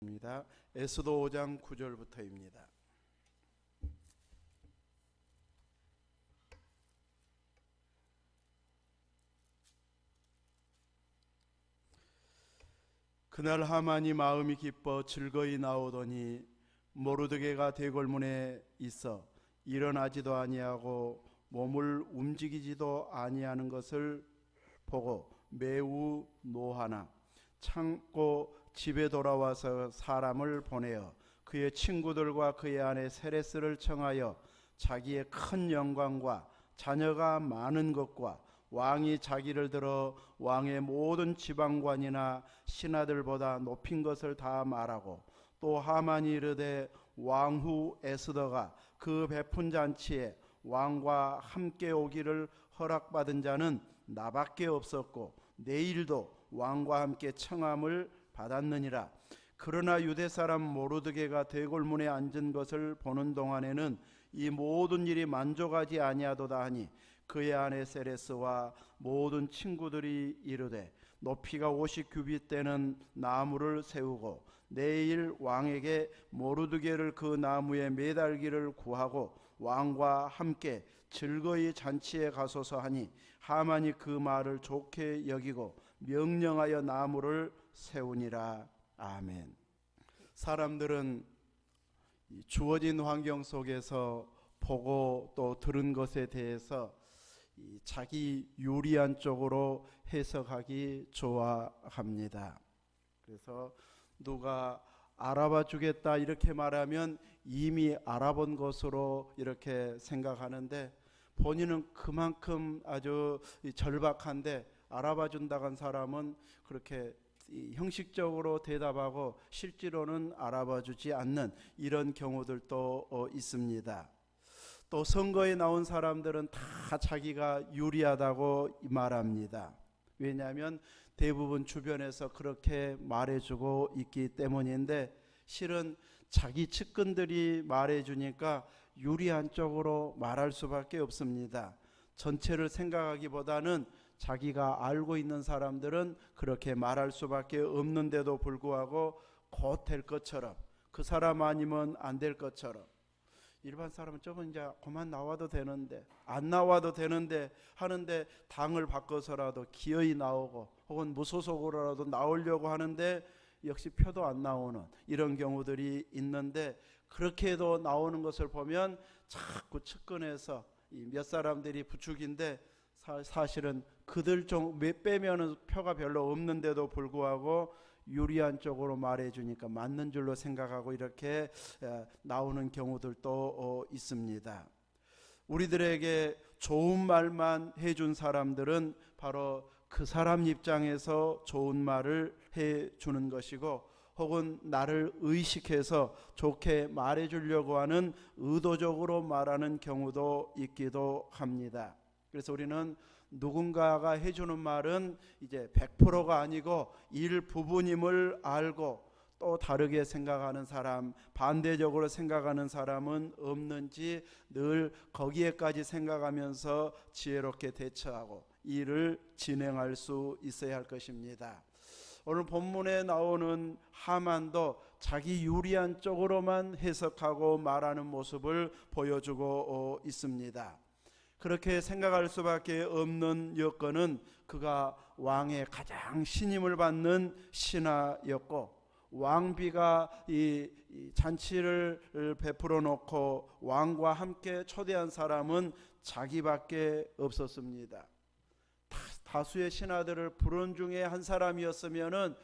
입니다. 에스더 5장 9절부터입니다. 그날 하만이 마음이 기뻐 즐거이 나오더니 모르드게가 대궐문에 있어 일어나지도 아니하고 몸을 움직이지도 아니하는 것을 보고 매우 노하나 참고 집에 돌아와서 사람을 보내어 그의 친구들과 그의 아내 세레스를 청하여 자기의 큰 영광과 자녀가 많은 것과 왕이 자기를 들어 왕의 모든 지방관이나 신하들보다 높인 것을 다 말하고, 또 하만이 이르되 왕후 에스더가 그 베푼 잔치에 왕과 함께 오기를 허락받은 자는 나밖에 없었고 내일도 왕과 함께 청함을 받았느니라. 그러나 유대 사람 모르드게가 대궐문에 앉은 것을 보는 동안에는 이 모든 일이 만족하지 아니하도다 하니, 그의 아내 세레스와 모든 친구들이 이르되 높이가 50규빗 되는 나무를 세우고 내일 왕에게 모르드게를 그 나무에 매달기를 구하고 왕과 함께 즐거이 잔치에 가소서 하니, 하만이 그 말을 좋게 여기고 명령하여 나무를 세우니라. 아멘. 사람들은 주어진 환경 속에서 보고 또 들은 것에 대해서 자기 유리한 쪽으로 해석하기 좋아합니다. 그래서 누가 알아봐 주겠다 이렇게 말하면 이미 알아본 것으로 이렇게 생각하는데, 본인은 그만큼 아주 절박한데 알아봐 준다고 한 사람은 그렇게 형식적으로 대답하고 실제로는 알아봐 주지 않는 이런 경우들도 있습니다. 또 선거에 나온 사람들은 다 자기가 유리하다고 말합니다. 왜냐하면 대부분 주변에서 그렇게 말해주고 있기 때문인데, 실은 자기 측근들이 말해주니까 유리한 쪽으로 말할 수밖에 없습니다. 전체를 생각하기보다는 자기가 알고 있는 사람들은 그렇게 말할 수밖에 없는데도 불구하고 곧 될 것처럼, 그 사람 아니면 안 될 것처럼, 일반 사람은 저건 이제 그만 나와도 되는데, 안 나와도 되는데 하는데 당을 바꿔서라도 기어이 나오고 혹은 무소속으로라도 나오려고 하는데 역시 표도 안 나오는 이런 경우들이 있는데, 그렇게 해도 나오는 것을 보면 자꾸 측근에서 몇 사람들이 부축인데 사실은 그들 좀 빼면은 표가 별로 없는데도 불구하고 유리한 쪽으로 말해주니까 맞는 줄로 생각하고 이렇게 나오는 경우들도 있습니다. 우리들에게 좋은 말만 해준 사람들은 바로 그 사람 입장에서 좋은 말을 해주는 것이고, 혹은 나를 의식해서 좋게 말해주려고 하는 의도적으로 말하는 경우도 있기도 합니다. 그래서 우리는 누군가가 해주는 말은 이제 100%가 아니고 일부분임을 알고, 또 다르게 생각하는 사람, 반대적으로 생각하는 사람은 없는지 늘 거기에까지 생각하면서 지혜롭게 대처하고 일을 진행할 수 있어야 할 것입니다. 오늘 본문에 나오는 하만도 자기 유리한 쪽으로만 해석하고 말하는 모습을 보여주고 있습니다. 그렇게 생각할 수밖에 없는 여건은 그가 왕의 가장 신임을 받는 신하였고, 왕비가 이 잔치를 베풀어 놓고 왕과 함께 초대한 사람은 자기밖에 없었습니다. 다수의 신하들을 부른 중에 한 사람이었으면은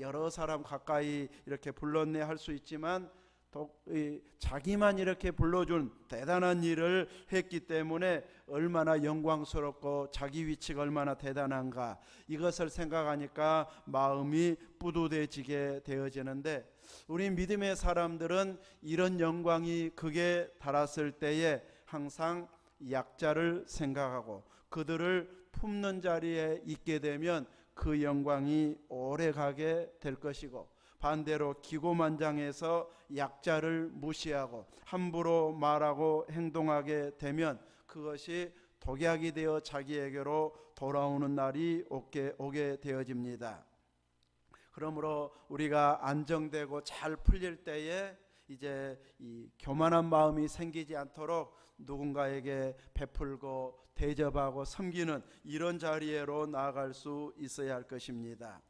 여러 사람 가까이 이렇게 불렀네 할 수 있지만, 자기만 이렇게 불러준 대단한 일을 했기 때문에 얼마나 영광스럽고 자기 위치가 얼마나 대단한가, 이것을 생각하니까 마음이 뿌듯해지게 되어지는데, 우리 믿음의 사람들은 이런 영광이 극에 달았을 때에 항상 약자를 생각하고 그들을 품는 자리에 있게 되면 그 영광이 오래가게 될 것이고, 반대로 기고만장해서 약자를 무시하고 함부로 말하고 행동하게 되면 그것이 독약이 되어 자기에게로 돌아오는 날이 오게 되어집니다. 그러므로 우리가 안정되고 잘 풀릴 때에 이제 이 교만한 마음이 생기지 않도록 누군가에게 베풀고 대접하고 섬기는 이런 자리로 나아갈 수 있어야 할 것입니다.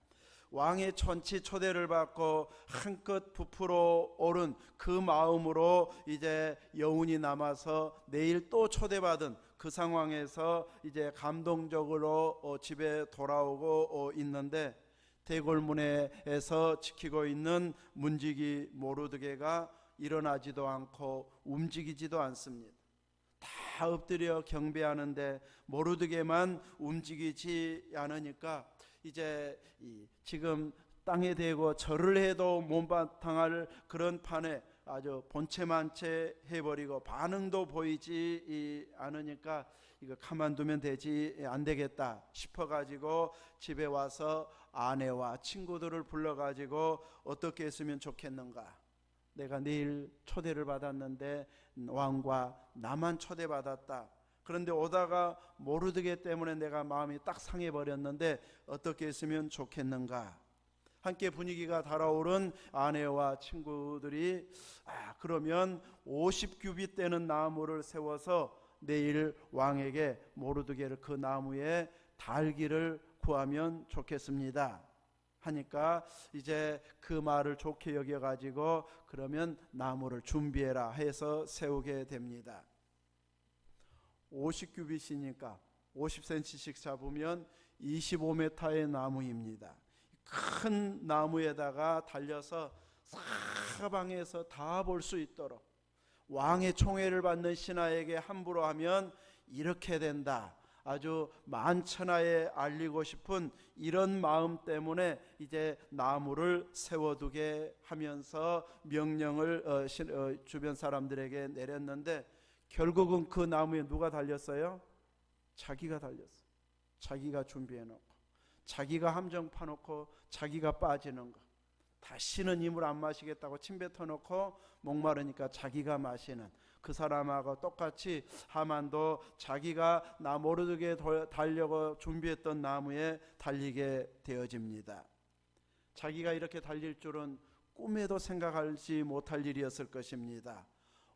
왕의 천치 초대를 받고 한껏 부풀어 오른 그 마음으로 이제 여운이 남아서 내일 또 초대받은 그 상황에서 이제 감동적으로 집에 돌아오고 있는데, 대궐문에서 지키고 있는 문지기 모르드게가 일어나지도 않고 움직이지도 않습니다. 다 엎드려 경배하는데 모르드게만 움직이지 않으니까 이제 지금 땅에 대고 절을 해도 못바탕할 그런 판에 아주 본체만체 해버리고 반응도 보이지 않으니까 이거 가만두면 안 되겠다 싶어가지고 집에 와서 아내와 친구들을 불러가지고 어떻게 했으면 좋겠는가, 내가 내일 초대를 받았는데 왕과 나만 초대받았다, 그런데 오다가 모르드게 때문에 내가 마음이 딱 상해버렸는데 어떻게 했으면 좋겠는가. 함께 분위기가 달아오른 아내와 친구들이 그러면 50규빗 되는 나무를 세워서 내일 왕에게 모르드게를 그 나무에 달기를 구하면 좋겠습니다 하니까 이제 그 말을 좋게 여겨가지고 그러면 나무를 준비해라 해서 세우게 됩니다. 50규빗이니까 50cm씩 잡으면 25m의 나무입니다. 큰 나무에다가 달려서 사방에서 다 볼 수 있도록 왕의 총애를 받는 신하에게 함부로 하면 이렇게 된다, 아주 만천하에 알리고 싶은 이런 마음 때문에 이제 나무를 세워두게 하면서 명령을 주변 사람들에게 내렸는데, 결국은 그 나무에 누가 달렸어요? 자기가 달렸어요. 자기가 준비해놓고 자기가 함정 파놓고 자기가 빠지는 거, 다시는 이물 안 마시겠다고 침 뱉어놓고 목마르니까 자기가 마시는 그 사람하고 똑같이 하만도 자기가 나 모르게 달려고 준비했던 나무에 달리게 되어집니다. 자기가 이렇게 달릴 줄은 꿈에도 생각하지 못할 일이었을 것입니다.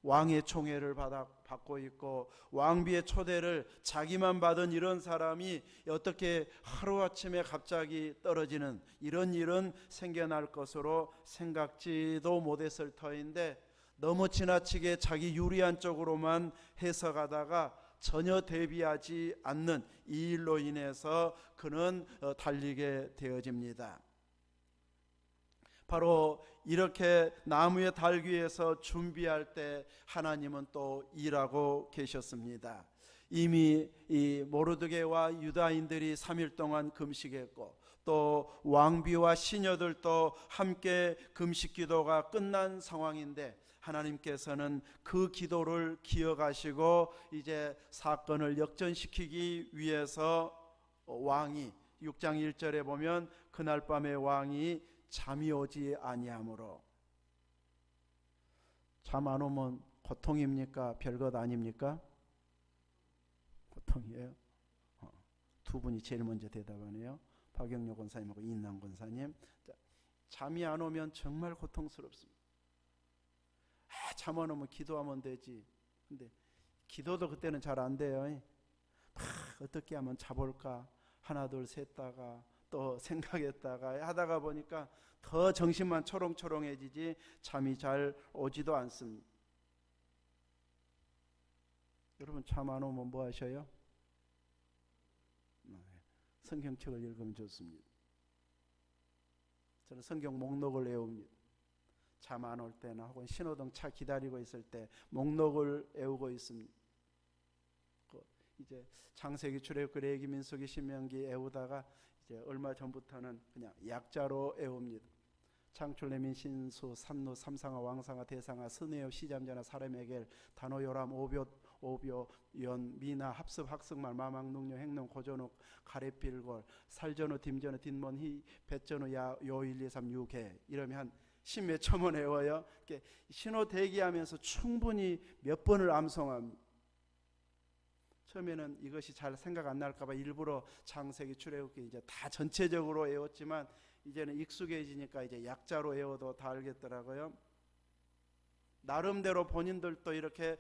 왕의 총애를 받고 있고 왕비의 초대를 자기만 받은 이런 사람이 어떻게 하루아침에 갑자기 떨어지는 이런 일은 생겨날 것으로 생각지도 못했을 터인데, 너무 지나치게 자기 유리한 쪽으로만 해석하다가 전혀 대비하지 않는 이 일로 인해서 그는 달리게 되어집니다. 바로 이렇게 나무에 달기 위해서 준비할 때 하나님은 또 일하고 계셨습니다. 이미 이 모르드게와 유다인들이 3일 동안 금식했고 또 왕비와 시녀들도 함께 금식 기도가 끝난 상황인데, 하나님께서는 그 기도를 기억하시고 이제 사건을 역전시키기 위해서 왕이 6장 1절에 보면 그날 밤에 왕이 잠이 오지 아니하므로, 잠 안 오면 고통입니까? 별것 아닙니까? 고통이에요. 두 분이 제일 먼저 대답하네요. 박영료 권사님하고 이인남 권사님. 잠이 안 오면 정말 고통스럽습니다. 잠 안 오면 기도하면 되지. 근데 기도도 그때는 잘 안 돼요. 어떻게 하면 자볼까? 하나 둘 셋다가 또 생각했다가 하다가 보니까 더 정신만 초롱초롱해지지 잠이 잘 오지도 않습니다. 여러분 잠 안 오면 뭐 하셔요? 성경책을 읽으면 좋습니다. 저는 성경 목록을 외웁니다. 잠 안 올 때나 혹은 신호등 차 기다리고 있을 때 목록을 외우고 있습니다. 이제 창세기, 출애굽기, 레위기, 민수기, 신명기 외우다가 이제 얼마 전부터는 그냥 약자로 외웁니다. 창출, 레민, 신수, 산루, 삼상아, 왕상아, 대상아, 스네요, 시잠자나, 사람에게 단호, 요람, 오비오, 연, 미나, 합습, 학승말, 마망, 능료, 행농, 고전욱, 가래필골, 살전우, 딤전우, 딘몬, 희, 뱃전우, 야, 요, 1, 2, 3, 6회 이러면 한 10몇 초만 외워요. 이렇게 신호 대기하면서 충분히 몇 번을 암송합니다. 처음에는 이것이 잘 생각 안 날까봐 일부러 창세기, 출애굽기 이제 다 전체적으로 외웠지만 이제는 익숙해지니까 이제 약자로 외워도 다 알겠더라고요. 나름대로 본인들도 이렇게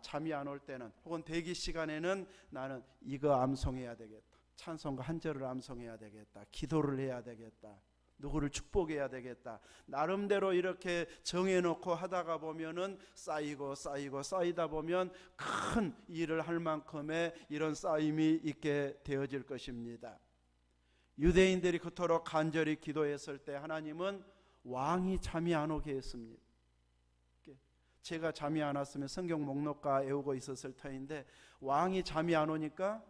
잠이 안 올 때는 혹은 대기 시간에는 나는 이거 암송해야 되겠다, 찬송가 한 절을 암송해야 되겠다, 기도를 해야 되겠다, 누구를 축복해야 되겠다, 나름대로 이렇게 정해놓고 하다가 보면은 쌓이다 보면 큰 일을 할 만큼의 이런 쌓임이 있게 되어질 것입니다. 유대인들이 그토록 간절히 기도했을 때 하나님은 왕이 잠이 안 오게 했습니다. 제가 잠이 안 왔으면 성경 목록가 외우고 있었을 터인데, 왕이 잠이 안 오니까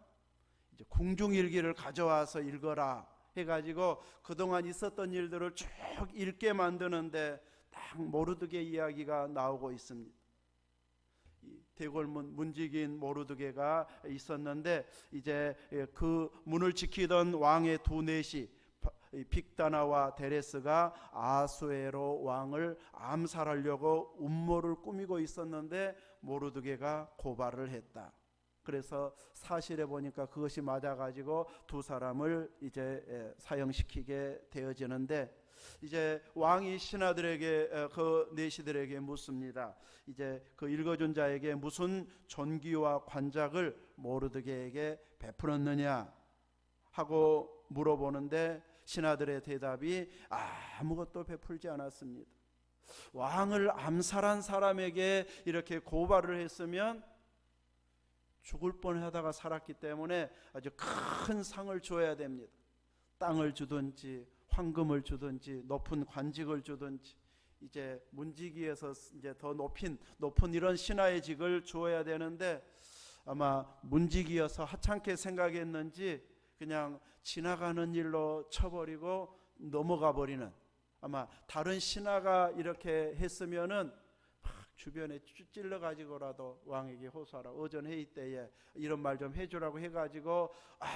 이제 궁중일기를 가져와서 읽어라 해가지고 그동안 있었던 일들을 쭉 읽게 만드는데 딱 모르드게 이야기가 나오고 있습니다. 대궐문 문지기인 모르드게가 있었는데, 이제 그 문을 지키던 왕의 두 넷이 빅다나와 데레스가 아수에로 왕을 암살하려고 음모를 꾸미고 있었는데 모르드게가 고발을 했다. 그래서 사실에 보니까 그것이 맞아가지고 두 사람을 이제 사형시키게 되어지는데, 이제 왕이 신하들에게 그 내시들에게 묻습니다. 이제 그 읽어준 자에게 무슨 존귀와 관작을 모르드게에게 베풀었느냐 하고 물어보는데, 신하들의 대답이 아무것도 베풀지 않았습니다. 왕을 암살한 사람에게 이렇게 고발을 했으면 죽을 뻔하다가 살았기 때문에 아주 큰 상을 줘야 됩니다. 땅을 주든지 황금을 주든지 높은 관직을 주든지, 이제 문지기에서 이제 더 높은 이런 신하의 직을 주어야 되는데, 아마 문지기여서 하찮게 생각했는지 그냥 지나가는 일로 쳐버리고 넘어가 버리는, 아마 다른 신하가 이렇게 했으면은 막 주변에 찔러 가지고라도 왕에게 호소하라, 어전 회의 때에 이런 말 좀 해주라고 해가지고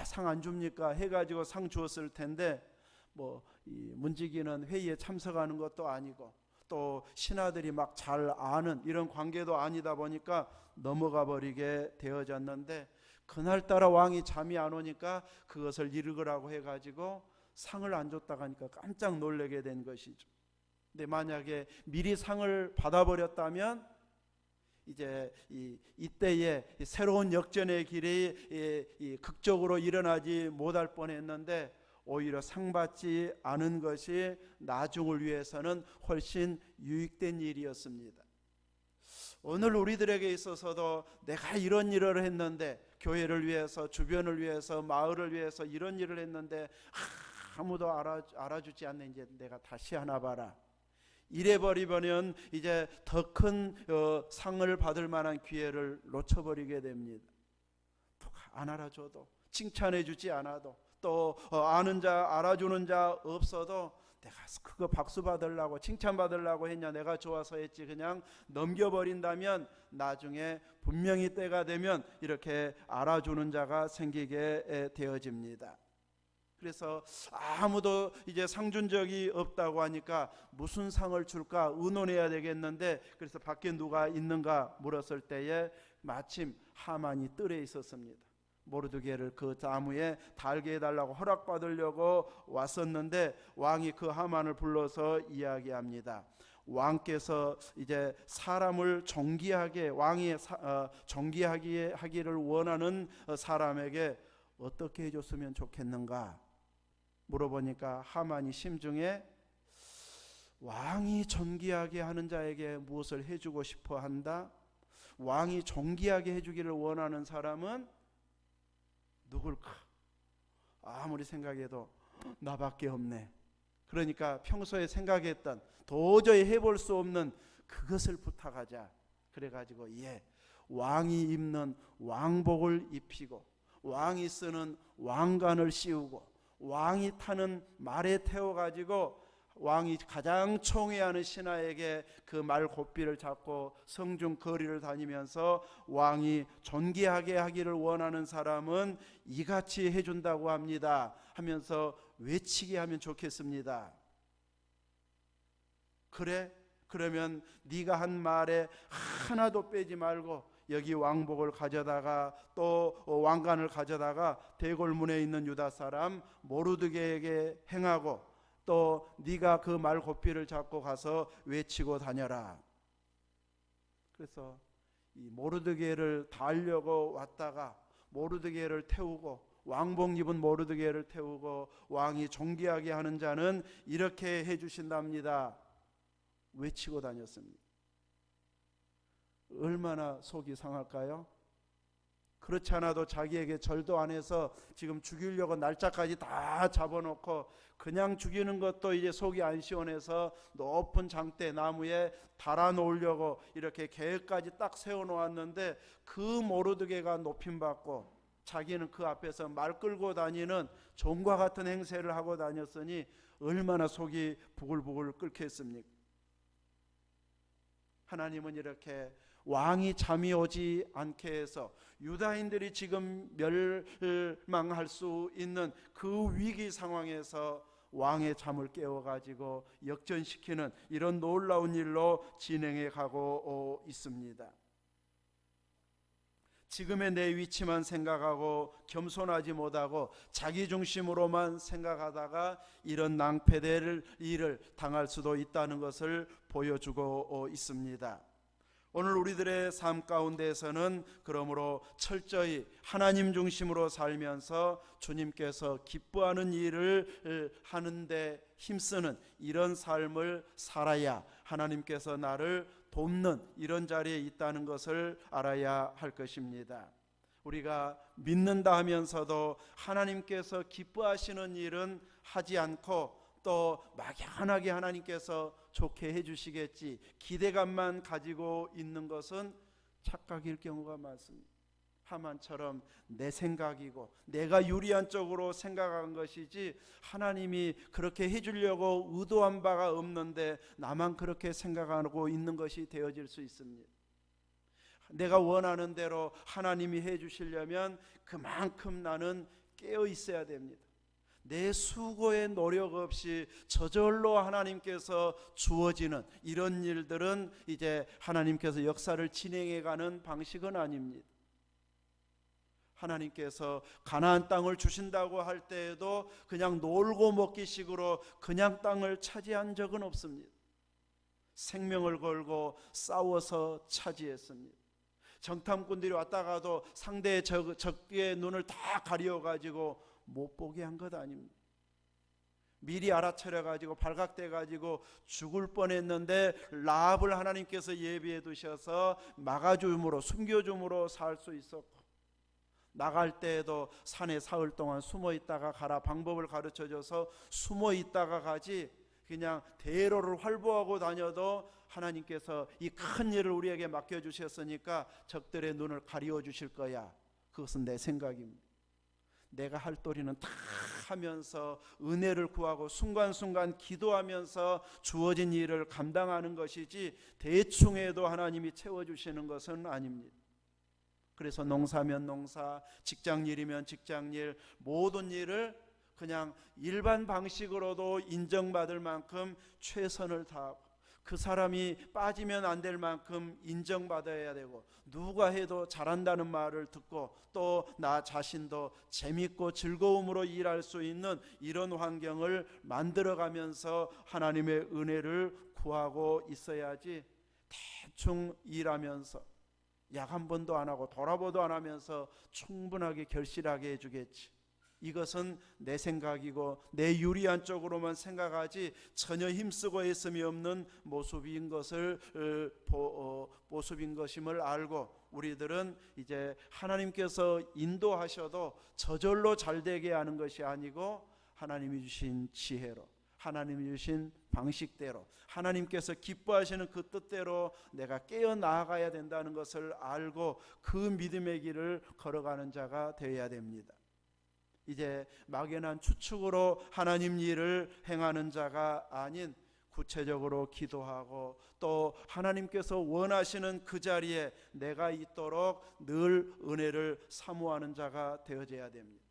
상 안 줍니까 해가지고 상 주었을 텐데, 뭐 이 문지기는 회의에 참석하는 것도 아니고 또 신하들이 막 잘 아는 이런 관계도 아니다 보니까 넘어가 버리게 되어졌는데, 그날따라 왕이 잠이 안 오니까 그것을 읽으라고 해가지고 상을 안 줬다고 하니까 깜짝 놀라게 된 것이죠. 근데 만약에 미리 상을 받아버렸다면 이제 이때에 새로운 역전의 길이 극적으로 일어나지 못할 뻔했는데, 오히려 상 받지 않은 것이 나중을 위해서는 훨씬 유익된 일이었습니다. 오늘 우리들에게 있어서도 내가 이런 일을 했는데, 교회를 위해서, 주변을 위해서, 마을을 위해서 이런 일을 했는데 아무도 알아주지 않는, 이제 내가 다시 하나 봐라 이래버리면 이제 더 큰 상을 받을 만한 기회를 놓쳐버리게 됩니다. 안 알아줘도, 칭찬해주지 않아도, 또 아는 자, 알아주는 자 없어도 내가 그거 박수 받으려고, 칭찬 받으려고 했냐, 내가 좋아서 했지, 그냥 넘겨버린다면 나중에 분명히 때가 되면 이렇게 알아주는 자가 생기게 되어집니다. 그래서 아무도 이제 상 준 적이 없다고 하니까 무슨 상을 줄까 의논해야 되겠는데, 그래서 밖에 누가 있는가 물었을 때에 마침 하만이 뜰에 있었습니다. 모르드게를 그 나무에 달게 해달라고 허락받으려고 왔었는데, 왕이 그 하만을 불러서 이야기합니다. 왕께서 이제 사람을 존귀하게, 왕이 존귀하게 하기를 원하는 사람에게 어떻게 해줬으면 좋겠는가 물어보니까 하만이 심중에 왕이 존귀하게 하는 자에게 무엇을 해주고 싶어 한다? 왕이 존귀하게 해주기를 원하는 사람은 누굴까? 아무리 생각해도 나밖에 없네. 그러니까 평소에 생각했던, 도저히 해볼 수 없는 그것을 부탁하자. 그래가지고 왕이 입는 왕복을 입히고, 왕이 쓰는 왕관을 씌우고, 왕이 타는 말에 태워가지고 왕이 가장 총애하는 신하에게 그 말 고삐를 잡고 성중 거리를 다니면서 왕이 존귀하게 하기를 원하는 사람은 이같이 해준다고 합니다 하면서 외치게 하면 좋겠습니다. 그래? 그러면 네가 한 말에 하나도 빼지 말고 여기 왕복을 가져다가 또 왕관을 가져다가 대궐문에 있는 유다 사람 모르드게에게 행하고, 또 네가 그 말고삐를 잡고 가서 외치고 다녀라. 그래서 이 모르드게를 달려고 왔다가 모르드게를 태우고 왕복 입은 모르드게를 태우고 왕이 존귀하게 하는 자는 이렇게 해주신답니다. 외치고 다녔습니다. 얼마나 속이 상할까요? 그렇지 않아도 자기에게 절도 안 해서 지금 죽이려고 날짜까지 다 잡아놓고 그냥 죽이는 것도 이제 속이 안 시원해서 높은 장대 나무에 달아놓으려고 이렇게 계획까지 딱 세워놓았는데 그 모르드게가 높임받고 자기는 그 앞에서 말 끌고 다니는 종과 같은 행세를 하고 다녔으니 얼마나 속이 부글부글 끓겠습니까? 하나님은 이렇게 왕이 잠이 오지 않게 해서 유다인들이 지금 멸망할 수 있는 그 위기 상황에서 왕의 잠을 깨워가지고 역전시키는 이런 놀라운 일로 진행해 가고 있습니다. 지금의 내 위치만 생각하고 겸손하지 못하고 자기 중심으로만 생각하다가 이런 낭패될 일을 당할 수도 있다는 것을 보여주고 있습니다. 오늘 우리들의 삶 가운데에서는 그러므로 철저히 하나님 중심으로 살면서 주님께서 기뻐하는 일을 하는데 힘쓰는 이런 삶을 살아야 하나님께서 나를 돕는 이런 자리에 있다는 것을 알아야 할 것입니다. 우리가 믿는다 하면서도 하나님께서 기뻐하시는 일은 하지 않고 또 막연하게 하나님께서 좋게 해주시겠지 기대감만 가지고 있는 것은 착각일 경우가 많습니다. 하만처럼 내 생각이고 내가 유리한 쪽으로 생각한 것이지 하나님이 그렇게 해주려고 의도한 바가 없는데 나만 그렇게 생각하고 있는 것이 되어질 수 있습니다. 내가 원하는 대로 하나님이 해주시려면 그만큼 나는 깨어 있어야 됩니다. 내 수고의 노력 없이 저절로 하나님께서 주어지는 이런 일들은 이제 하나님께서 역사를 진행해가는 방식은 아닙니다. 하나님께서 가나안 땅을 주신다고 할 때에도 그냥 놀고 먹기식으로 그냥 땅을 차지한 적은 없습니다. 생명을 걸고 싸워서 차지했습니다. 정탐꾼들이 왔다가도 상대의 적의 눈을 다 가려가지고 못 보게 한 것 아닙니다. 미리 알아차려가지고 발각돼가지고 죽을 뻔했는데 라합을 하나님께서 예비해 두셔서 막아줌으로 숨겨줌으로 살 수 있었고 나갈 때에도 산에 사흘 동안 숨어 있다가 가라 방법을 가르쳐줘서 숨어 있다가 가지 그냥 대로를 활보하고 다녀도 하나님께서 이 큰 일을 우리에게 맡겨주셨으니까 적들의 눈을 가리워 주실 거야. 그것은 내 생각입니다. 내가 할 도리는 다 하면서 은혜를 구하고 순간순간 기도하면서 주어진 일을 감당하는 것이지 대충 해도 하나님이 채워주시는 것은 아닙니다. 그래서 농사면 농사, 직장일이면 직장일, 모든 일을 그냥 일반 방식으로도 인정받을 만큼 최선을 다하고 그 사람이 빠지면 안 될 만큼 인정받아야 되고 누가 해도 잘한다는 말을 듣고 또 나 자신도 재밌고 즐거움으로 일할 수 있는 이런 환경을 만들어가면서 하나님의 은혜를 구하고 있어야지 대충 일하면서 약 한 번도 안 하고 돌아보도 안 하면서 충분하게 결실하게 해주겠지. 이것은 내 생각이고 내 유리한 쪽으로만 생각하지 전혀 힘쓰고 애씀이 없는 모습인 것임을 알고 우리들은 이제 하나님께서 인도하셔도 저절로 잘되게 하는 것이 아니고 하나님이 주신 지혜로 하나님이 주신 방식대로 하나님께서 기뻐하시는 그 뜻대로 내가 깨어 나아가야 된다는 것을 알고 그 믿음의 길을 걸어가는 자가 되어야 됩니다. 이제 막연한 추측으로 하나님 일을 행하는 자가 아닌 구체적으로 기도하고 또 하나님께서 원하시는 그 자리에 내가 있도록 늘 은혜를 사모하는 자가 되어져야 됩니다.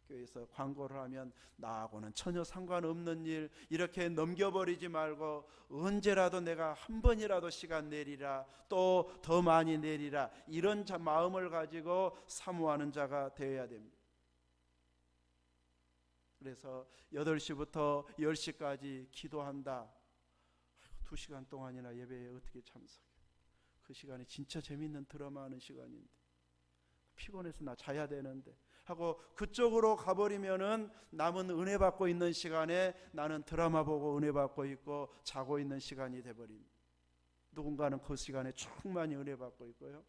교회에서 광고를 하면 나하고는 전혀 상관없는 일 이렇게 넘겨버리지 말고 언제라도 내가 한 번이라도 시간 내리라 또 더 많이 내리라 이런 마음을 가지고 사모하는 자가 되어야 됩니다. 그래서 8시부터 10시까지 기도한다. 2시간 동안이나 예배에 어떻게 참석해? 그 시간이 진짜 재밌는 드라마 하는 시간인데, 피곤해서 나 자야 되는데 하고 그쪽으로 가버리면은 남은 은혜 받고 있는 시간에 나는 드라마 보고 은혜 받고 있고 자고 있는 시간이 돼버립니다. 누군가는 그 시간에 충만히 은혜 받고 있고요.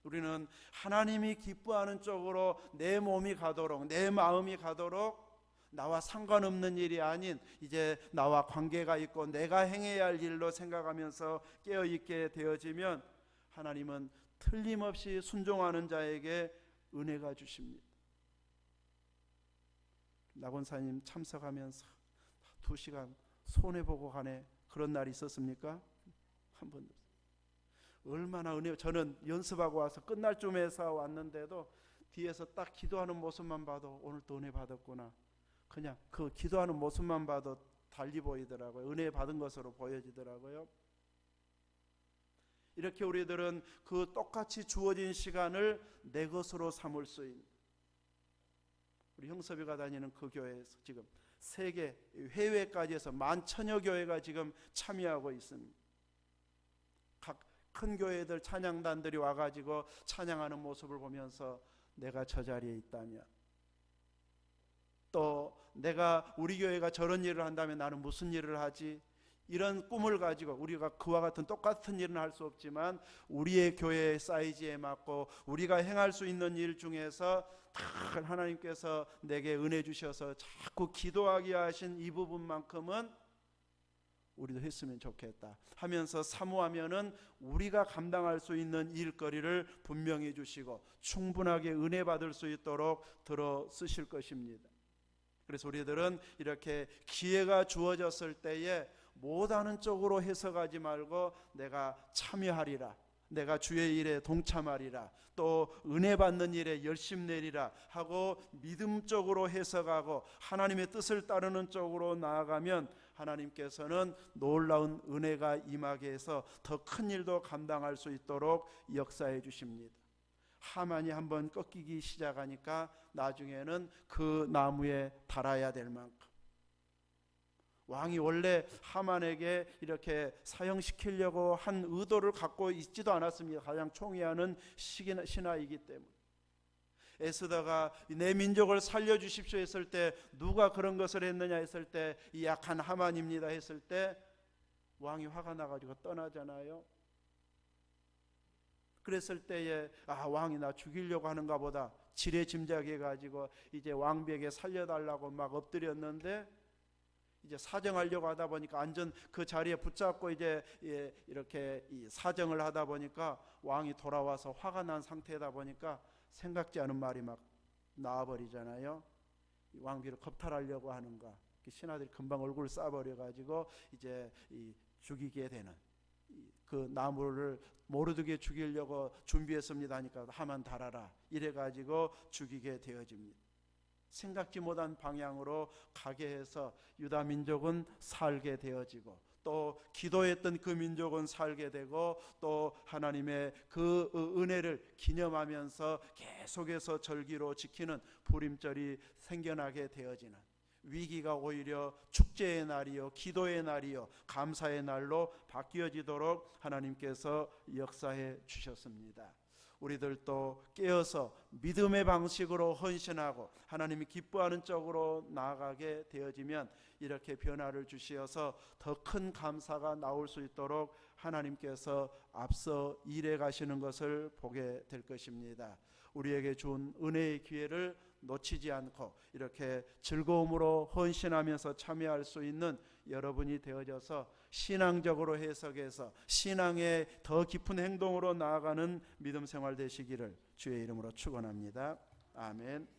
우리는 하나님이 기뻐하는 쪽으로 내 몸이 가도록, 내 마음이 가도록, 나와 상관없는 일이 아닌 이제 나와 관계가 있고 내가 행해야 할 일로 생각하면서 깨어있게 되어지면 하나님은 틀림없이 순종하는 자에게 은혜가 주십니다. 낙원사님 참석하면서 2시간 손해보고 가네, 그런 날이 있었습니까? 한 번도 없어요. 얼마나 은혜. 저는 연습하고 와서 끝날 쯤에서 왔는데도 뒤에서 딱 기도하는 모습만 봐도 오늘 또 은혜 받았구나, 그냥 그 기도하는 모습만 봐도 달리 보이더라고요. 은혜 받은 것으로 보여지더라고요. 이렇게 우리들은 그 똑같이 주어진 시간을 내 것으로 삼을 수 있는, 우리 형섭이가 다니는 그 교회에서 지금 세계 해외까지 해서 10,000여 교회가 지금 참여하고 있습니다. 각 큰 교회들 찬양단들이 와가지고 찬양하는 모습을 보면서 내가 저 자리에 있다면, 또 내가 우리 교회가 저런 일을 한다면 나는 무슨 일을 하지, 이런 꿈을 가지고 우리가 그와 같은 똑같은 일은 할 수 없지만 우리의 교회의 사이즈에 맞고 우리가 행할 수 있는 일 중에서 다 하나님께서 내게 은혜 주셔서 자꾸 기도하게 하신 이 부분만큼은 우리도 했으면 좋겠다 하면서 사모하면은 우리가 감당할 수 있는 일거리를 분명히 주시고 충분하게 은혜 받을 수 있도록 들어 쓰실 것입니다. 그래서 우리들은 이렇게 기회가 주어졌을 때에 못하는 쪽으로 해석하지 말고 내가 참여하리라, 내가 주의 일에 동참하리라, 또 은혜 받는 일에 열심 내리라 하고 믿음적으로 해석하고 하나님의 뜻을 따르는 쪽으로 나아가면 하나님께서는 놀라운 은혜가 임하게 해서 더 큰 일도 감당할 수 있도록 역사해 주십니다. 하만이 한번 꺾이기 시작하니까 나중에는 그 나무에 달아야 될 만큼, 왕이 원래 하만에게 이렇게 사형시키려고 한 의도를 갖고 있지도 않았습니다. 가장 총애하는 신하이기 때문에. 에스더가 내 민족을 살려주십시오 했을 때 누가 그런 것을 했느냐 했을 때 이 약한 하만입니다 했을 때 왕이 화가 나가지고 떠나잖아요. 그랬을 때에 왕이 나 죽이려고 하는가 보다 지레짐작해가지고 이제 왕비에게 살려달라고 막 엎드렸는데, 이제 사정하려고 하다 보니까 완전 그 자리에 붙잡고 이제 이렇게 사정을 하다 보니까 왕이 돌아와서 화가 난 상태다 보니까 생각지 않은 말이 막 나와버리잖아요. 왕비를 겁탈하려고 하는가, 신하들이 금방 얼굴 싸버려가지고 이제 죽이게 되는, 그 나무를 모르드게 죽이려고 준비했습니다 하니까 하만 달아라 이래가지고 죽이게 되어집니다. 생각지 못한 방향으로 가게 해서 유다 민족은 살게 되어지고 또 기도했던 그 민족은 살게 되고 또 하나님의 그 은혜를 기념하면서 계속해서 절기로 지키는 부림절이 생겨나게 되어지는, 위기가 오히려 축제의 날이요 기도의 날이요 감사의 날로 바뀌어지도록 하나님께서 역사해 주셨습니다. 우리들도 깨어서 믿음의 방식으로 헌신하고 하나님이 기뻐하는 쪽으로 나아가게 되어지면 이렇게 변화를 주시어서 더 큰 감사가 나올 수 있도록 하나님께서 앞서 일해 가시는 것을 보게 될 것입니다. 우리에게 준 은혜의 기회를 놓치지 않고 이렇게 즐거움으로 헌신하면서 참여할 수 있는 여러분이 되어져서 신앙적으로 해석해서 신앙의 더 깊은 행동으로 나아가는 믿음 생활 되시기를 주의 이름으로 축원합니다. 아멘.